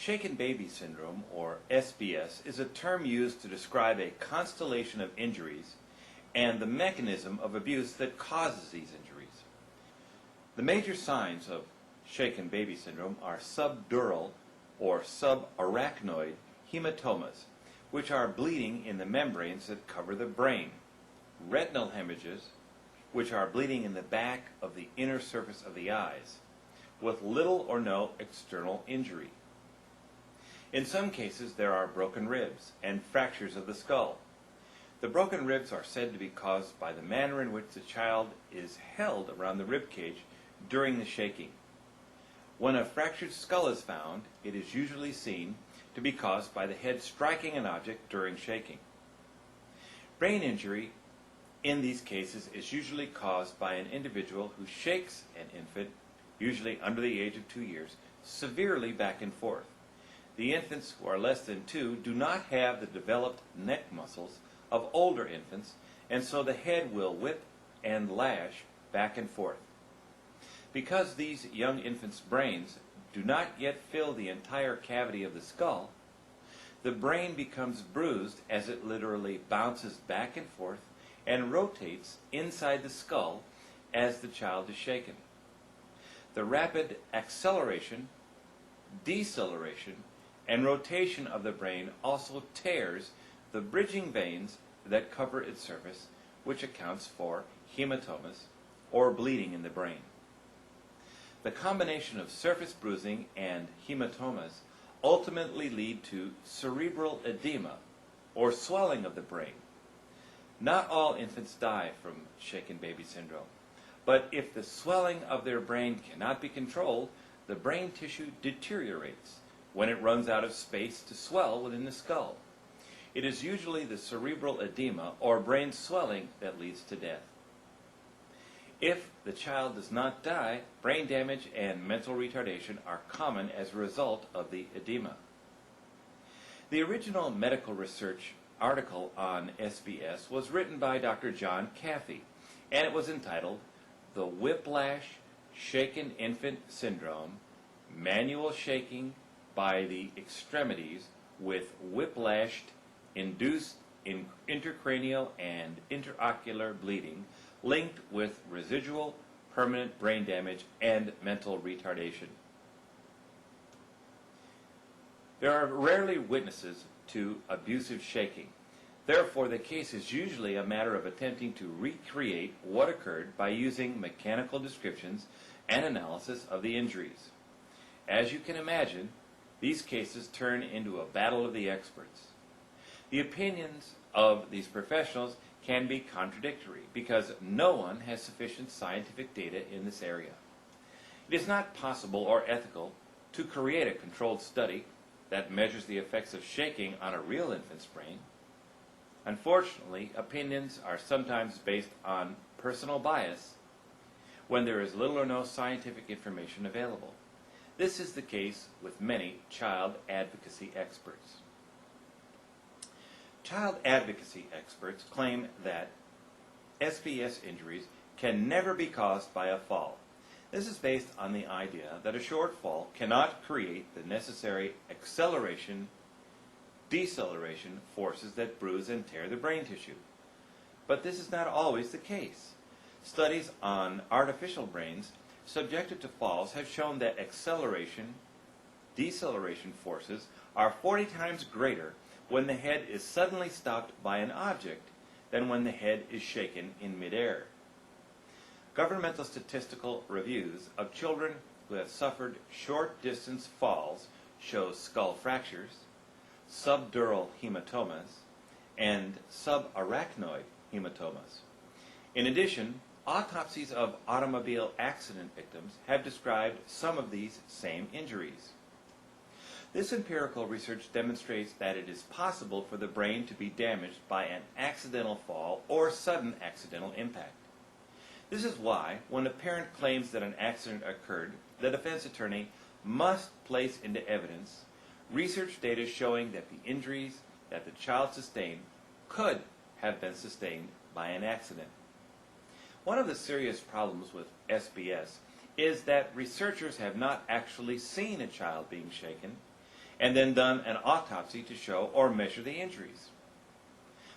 Shaken baby syndrome, or SBS, is a term used to describe a constellation of injuries and the mechanism of abuse that causes these injuries. The major signs of shaken baby syndrome are subdural or subarachnoid hematomas, which are bleeding in the membranes that cover the brain, retinal hemorrhages, which are bleeding in the back of the inner surface of the eyes, with little or no external injury. In some cases, there are broken ribs and fractures of the skull. The broken ribs are said to be caused by the manner in which the child is held around the rib cage during the shaking. When a fractured skull is found, it is usually seen to be caused by the head striking an object during shaking. Brain injury in these cases is usually caused by an individual who shakes an infant, usually under the age of 2 years, severely back and forth. The infants who are less than 2 do not have the developed neck muscles of older infants, and so the head will whip and lash back and forth. Because these young infants' brains do not yet fill the entire cavity of the skull, the brain becomes bruised as it literally bounces back and forth and rotates inside the skull as the child is shaken. The rapid acceleration, deceleration, and rotation of the brain also tears the bridging veins that cover its surface, which accounts for hematomas or bleeding in the brain. The combination of surface bruising and hematomas ultimately lead to cerebral edema, or swelling of the brain. Not all infants die from shaken baby syndrome, but if the swelling of their brain cannot be controlled, the brain tissue deteriorates when it runs out of space to swell within the skull. It is usually the cerebral edema or brain swelling that leads to death. If the child does not die, brain damage and mental retardation are common as a result of the edema. The original medical research article on SBS was written by Dr. John Caffey, and it was entitled "The Whiplash Shaken Infant Syndrome, Manual Shaking by the Extremities with Whiplash-Induced Intracranial and Interocular Bleeding Linked with Residual Permanent Brain Damage and Mental Retardation." There are rarely witnesses to abusive shaking. Therefore, the case is usually a matter of attempting to recreate what occurred by using mechanical descriptions and analysis of the injuries. As you can imagine, these cases turn into a battle of the experts. The opinions of these professionals can be contradictory because no one has sufficient scientific data in this area. It is not possible or ethical to create a controlled study that measures the effects of shaking on a real infant's brain. Unfortunately, opinions are sometimes based on personal bias when there is little or no scientific information available. This is the case with many child advocacy experts. Child advocacy experts claim that SBS injuries can never be caused by a fall. This is based on the idea that a short fall cannot create the necessary acceleration, deceleration forces that bruise and tear the brain tissue. But this is not always the case. Studies on artificial brains subjected to falls have shown that acceleration, deceleration forces are 40 times greater when the head is suddenly stopped by an object than when the head is shaken in midair. Governmental statistical reviews of children who have suffered short-distance falls show skull fractures, subdural hematomas, and subarachnoid hematomas. In addition, autopsies of automobile accident victims have described some of these same injuries. This empirical research demonstrates that it is possible for the brain to be damaged by an accidental fall or sudden accidental impact. This is why, when a parent claims that an accident occurred, the defense attorney must place into evidence research data showing that the injuries that the child sustained could have been sustained by an accident. One of the serious problems with SBS is that researchers have not actually seen a child being shaken, and then done an autopsy to show or measure the injuries.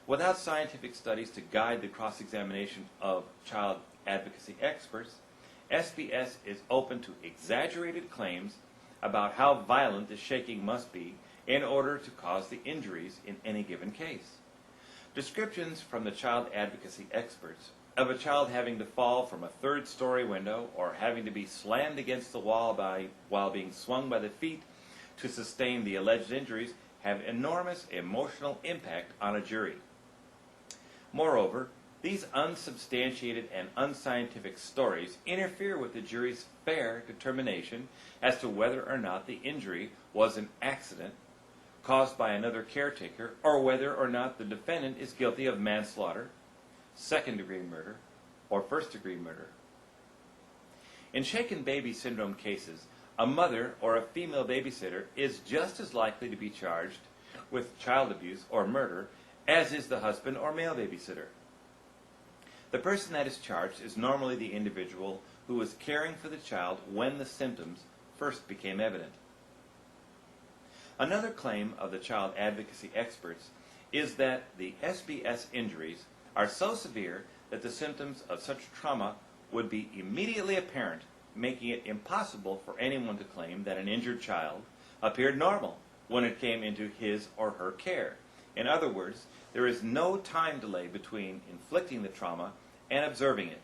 Without scientific studies to guide the cross-examination of child advocacy experts, SBS is open to exaggerated claims about how violent the shaking must be in order to cause the injuries in any given case. Descriptions from the child advocacy experts of a child having to fall from a third-story window or having to be slammed against the wall while being swung by the feet to sustain the alleged injuries have enormous emotional impact on a jury. Moreover, these unsubstantiated and unscientific stories interfere with the jury's fair determination as to whether or not the injury was an accident caused by another caretaker, or whether or not the defendant is guilty of manslaughter, second-degree murder, or first-degree murder. In shaken baby syndrome cases, a mother or a female babysitter is just as likely to be charged with child abuse or murder as is the husband or male babysitter. The person that is charged is normally the individual who was caring for the child when the symptoms first became evident. Another claim of the child advocacy experts is that the SBS injuries are so severe that the symptoms of such trauma would be immediately apparent, making it impossible for anyone to claim that an injured child appeared normal when it came into his or her care. In other words, there is no time delay between inflicting the trauma and observing it,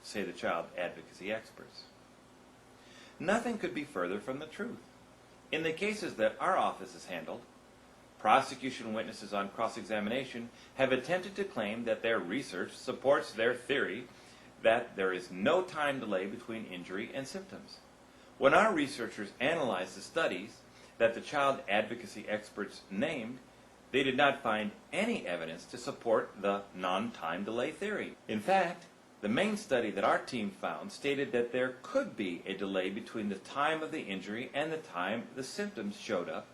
say the child advocacy experts. Nothing could be further from the truth. In the cases that our office has handled, prosecution witnesses on cross-examination have attempted to claim that their research supports their theory that there is no time delay between injury and symptoms. When our researchers analyzed the studies that the child advocacy experts named, they did not find any evidence to support the non-time delay theory. In fact, the main study that our team found stated that there could be a delay between the time of the injury and the time the symptoms showed up,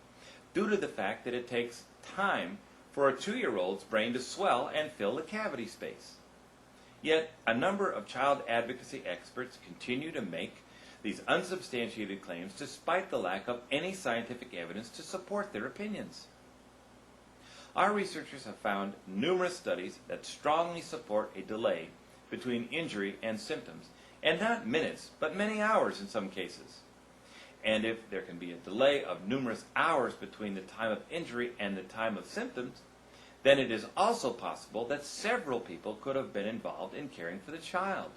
due to the fact that it takes time for a 2-year-old's brain to swell and fill the cavity space. Yet, a number of child advocacy experts continue to make these unsubstantiated claims despite the lack of any scientific evidence to support their opinions. Our researchers have found numerous studies that strongly support a delay between injury and symptoms, and not minutes, but many hours in some cases. And if there can be a delay of numerous hours between the time of injury and the time of symptoms, then it is also possible that several people could have been involved in caring for the child.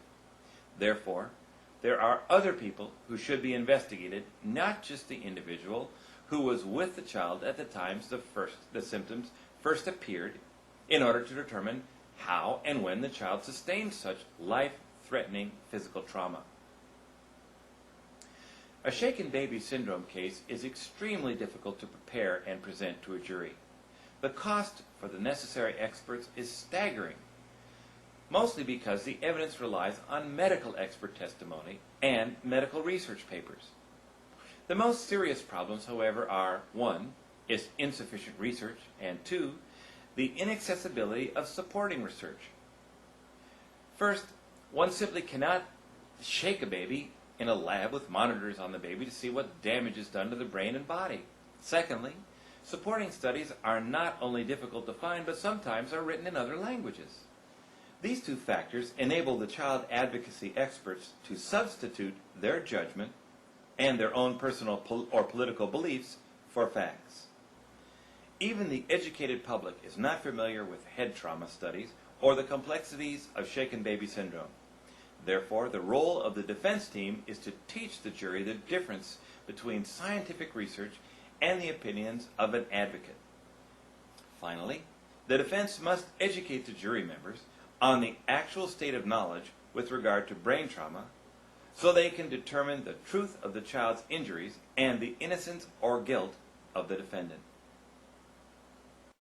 Therefore, there are other people who should be investigated, not just the individual who was with the child at the times the symptoms first appeared, in order to determine how and when the child sustained such life-threatening physical trauma. A shaken baby syndrome case is extremely difficult to prepare and present to a jury. The cost for the necessary experts is staggering, mostly because the evidence relies on medical expert testimony and medical research papers. The most serious problems, however, are 1. Is insufficient research, and 2. The inaccessibility of supporting research. First, one simply cannot shake a baby in a lab with monitors on the baby to see what damage is done to the brain and body. Secondly, supporting studies are not only difficult to find, but sometimes are written in other languages. These two factors enable the child advocacy experts to substitute their judgment and their own personal or political beliefs for facts. Even the educated public is not familiar with head trauma studies or the complexities of shaken baby syndrome. Therefore, the role of the defense team is to teach the jury the difference between scientific research and the opinions of an advocate. Finally, the defense must educate the jury members on the actual state of knowledge with regard to brain trauma, so they can determine the truth of the child's injuries and the innocence or guilt of the defendant.